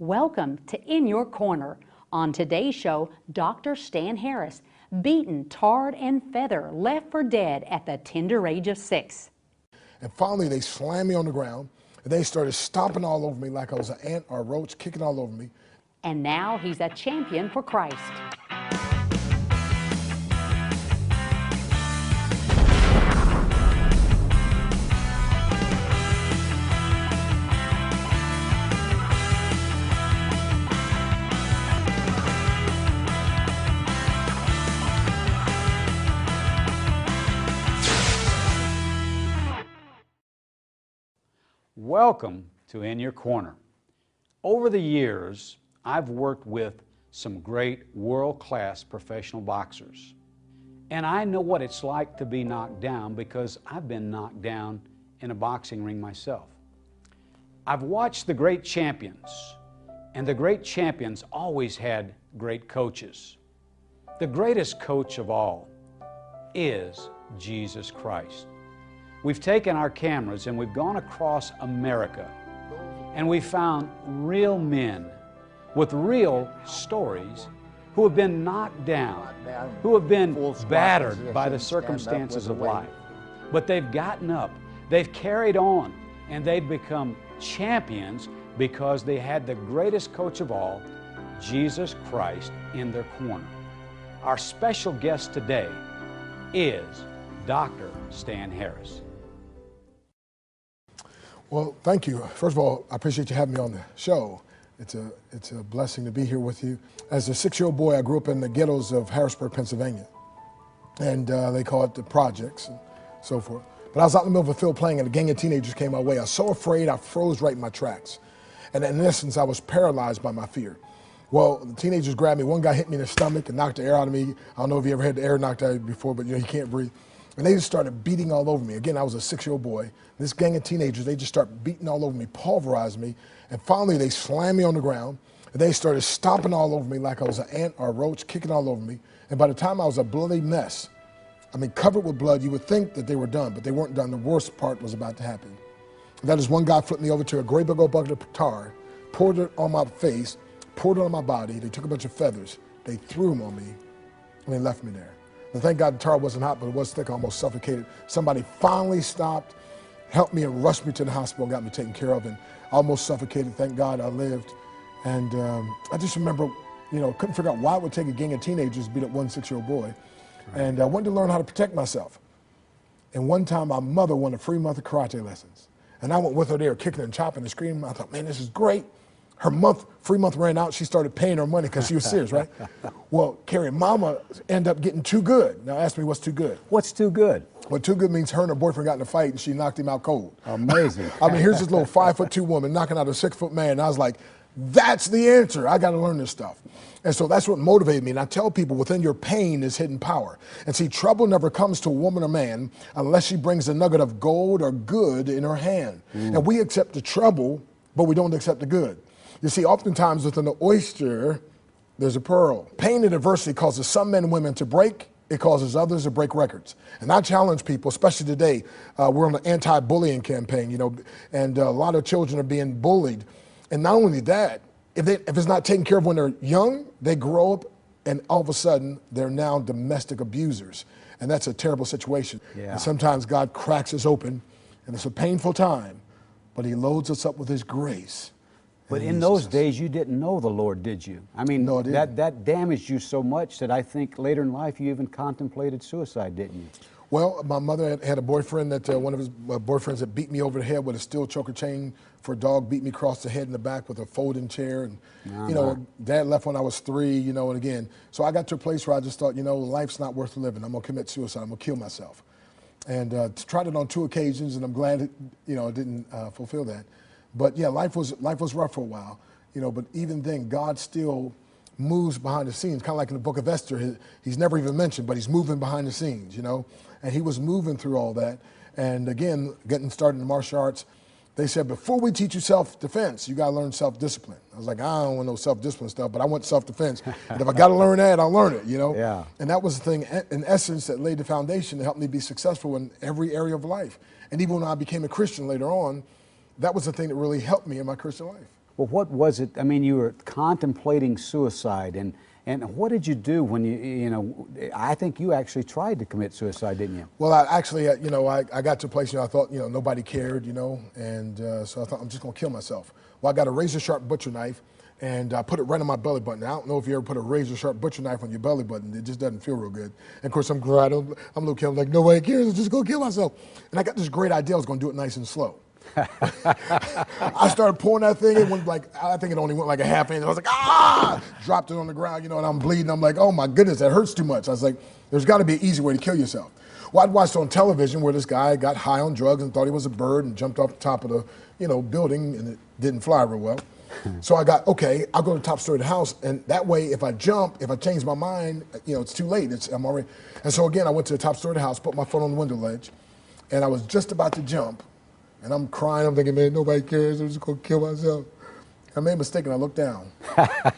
Welcome to In Your Corner. On today's show, Dr. Stan Harris, beaten, tarred, and feathered, left for dead at the tender age of 6. And finally, they slammed me on the ground, and they started stomping all over me like I was an ant or a roach, kicking all over me. And now he's a champion for Christ. Welcome to In Your Corner. Over the years, I've worked with some great world-class professional boxers. And I know what it's like to be knocked down because I've been knocked down in a boxing ring myself. I've watched the great champions, and the great champions always had great coaches. The greatest coach of all is Jesus Christ. We've taken our cameras and we've gone across America and we found real men with real stories who have been knocked down, who have been battered by the circumstances of life. But they've gotten up, they've carried on, and they've become champions because they had the greatest coach of all, Jesus Christ, in their corner. Our special guest today is Dr. Stan Harris. Well, thank you. First of all, I appreciate you having me on the show. It's a blessing to be here with you. As a 6-year-old boy, I grew up in the ghettos of Harrisburg, Pennsylvania. And they call it the projects and so forth. But I was out in the middle of a field playing and a gang of teenagers came my way. I was so afraid I froze right in my tracks. And in essence, I was paralyzed by my fear. Well, the teenagers grabbed me. One guy hit me in the stomach and knocked the air out of me. I don't know if you ever had the air knocked out of you before, but you know, he can't breathe. And they just started beating all over me. Again, I was a 6-year-old boy. This gang of teenagers, they just started beating all over me, pulverized me. And finally, they slammed me on the ground. And they started stomping all over me like I was an ant or a roach, kicking all over me. And by the time I was a bloody mess, I mean, covered with blood, you would think that they were done, but they weren't done. The worst part was about to happen. And that is one guy flipped me over to a great big old bucket of tar, poured it on my face, poured it on my body. They took a bunch of feathers. They threw them on me, and they left me there. And thank God the tar wasn't hot, but it was thick, I almost suffocated. Somebody finally stopped, helped me and rushed me to the hospital and got me taken care of, and I almost suffocated. Thank God I lived. And I just remember, you know, couldn't figure out why it would take a gang of teenagers to beat up one 6-year-old boy. Right. And I wanted to learn how to protect myself. And one time my mother won a free month of karate lessons. And I went with her there, kicking and chopping and screaming. I thought, man, this is great. Her free month ran out. She started paying her money because she was serious, right? Well, Carrie, mama ended up getting too good. Now ask me what's too good. What's too good? Well, too good means her and her boyfriend got in a fight and she knocked him out cold. Amazing. I mean, here's this little 5'2" woman knocking out a 6-foot man. And I was like, that's the answer. I got to learn this stuff. And so that's what motivated me. And I tell people within your pain is hidden power. And see, trouble never comes to a woman or man unless she brings a nugget of gold or good in her hand. And we accept the trouble, but we don't accept the good. You see, oftentimes within the oyster, there's a pearl. Pain and adversity causes some men and women to break. It causes others to break records. And I challenge people, especially today, we're on an anti-bullying campaign, you know, and a lot of children are being bullied. And not only that, if it's not taken care of when they're young, they grow up and all of a sudden they're now domestic abusers. And that's a terrible situation. Yeah. And sometimes God cracks us open and it's a painful time, but he loads us up with his grace. But in those days, you didn't know the Lord, did you? I mean, no, that damaged you so much that I think later in life you even contemplated suicide, didn't you? Well, my mother had a boyfriend that one of his boyfriends that beat me over the head with a steel choker chain for a dog, beat me across the head and the back with a folding chair. And, you know, Dad left when I was 3, you know, and again. So I got to a place where I just thought, you know, life's not worth living. I'm going to commit suicide. I'm going to kill myself. And tried it on 2 occasions, and I'm glad, you know, I didn't fulfill that. But yeah, life was rough for a while, you know, but even then, God still moves behind the scenes, kind of like in the book of Esther. He's never even mentioned, but he's moving behind the scenes, you know, and he was moving through all that. And again, getting started in martial arts, they said, before we teach you self-defense, you got to learn self-discipline. I was like, I don't want no self-discipline stuff, but I want self-defense. And if I got to learn that, I'll learn it, you know? Yeah. And that was the thing, in essence, that laid the foundation to help me be successful in every area of life. And even when I became a Christian later on, that was the thing that really helped me in my Christian life. Well, what was it? I mean, you were contemplating suicide, and what did you do when you know, I think you actually tried to commit suicide, didn't you? Well, I actually, you know, I got to a place, you know, I thought, you know, nobody cared, you know, and so I thought, I'm just going to kill myself. Well, I got a razor-sharp butcher knife, and I put it right on my belly button. I don't know if you ever put a razor-sharp butcher knife on your belly button. It just doesn't feel real good. And of course, I'm a little kid. I'm like, nobody cares. I'm just going to kill myself. And I got this great idea. I was going to do it nice and slow. I started pouring that thing. It went like, I think it only went like a half inch. I was like, ah! Dropped it on the ground, you know, and I'm bleeding. I'm like, oh my goodness, that hurts too much. I was like, there's got to be an easy way to kill yourself. Well, I'd watched on television where this guy got high on drugs and thought he was a bird and jumped off the top of the, you know, building, and it didn't fly real well. So I got, okay, I'll go to the top story of the house, and that way, if I jump, if I change my mind, you know, it's too late. I'm already. And so again, I went to the top story of the house, put my foot on the window ledge, and I was just about to jump. And I'm crying, I'm thinking, man, nobody cares, I'm just gonna kill myself. I made a mistake and I looked down. I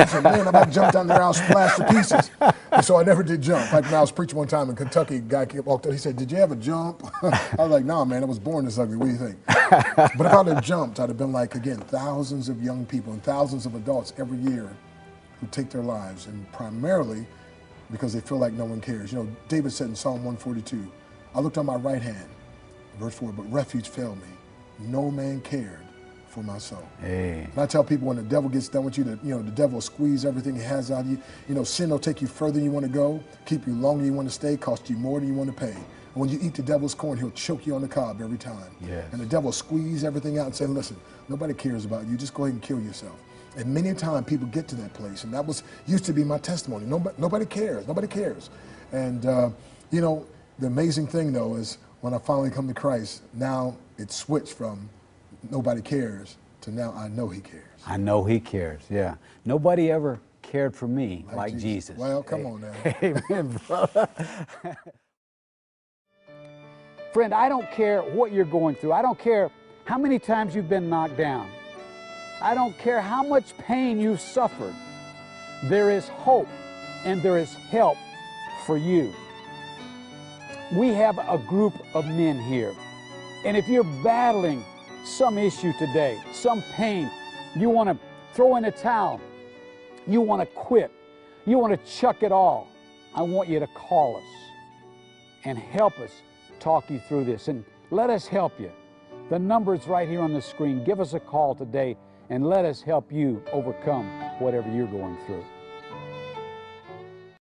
said, man, I'm about to jump down there, I'll splash to pieces. And so I never did jump. Like when I was preaching one time in Kentucky, a guy walked up, he said, did you ever jump? I was like, no, man, I was born this ugly, what do you think? But if I'd have jumped, I'd have been like, again, thousands of young people and thousands of adults every year who take their lives, and primarily because they feel like no one cares. You know, David said in Psalm 142, I looked on my right hand, Verse 4, but refuge failed me. No man cared for my soul. Hey. And I tell people when the devil gets done with you, that, you know, the devil will squeeze everything he has out of you. You know, sin will take you further than you want to go, keep you longer than you want to stay, cost you more than you want to pay. And when you eat the devil's corn, he'll choke you on the cob every time. Yes. And the devil will squeeze everything out and say, listen, nobody cares about you. Just go ahead and kill yourself. And many a time people get to that place, and that was used to be my testimony. Nobody cares. Nobody cares. And, you know, the amazing thing, though, is when I finally come to Christ, now it's switched from nobody cares to now I know he cares. I know he cares, yeah. Nobody ever cared for me like Jesus. Well, come on now. Amen, brother. Friend, I don't care what you're going through. I don't care how many times you've been knocked down. I don't care how much pain you've suffered. There is hope and there is help for you. We have a group of men here, and if you're battling some issue today, some pain, you want to throw in a towel, you want to quit, you want to chuck it all, I want you to call us and help us talk you through this, and let us help you. The number's right here on the screen. Give us a call today and let us help you overcome whatever you're going through.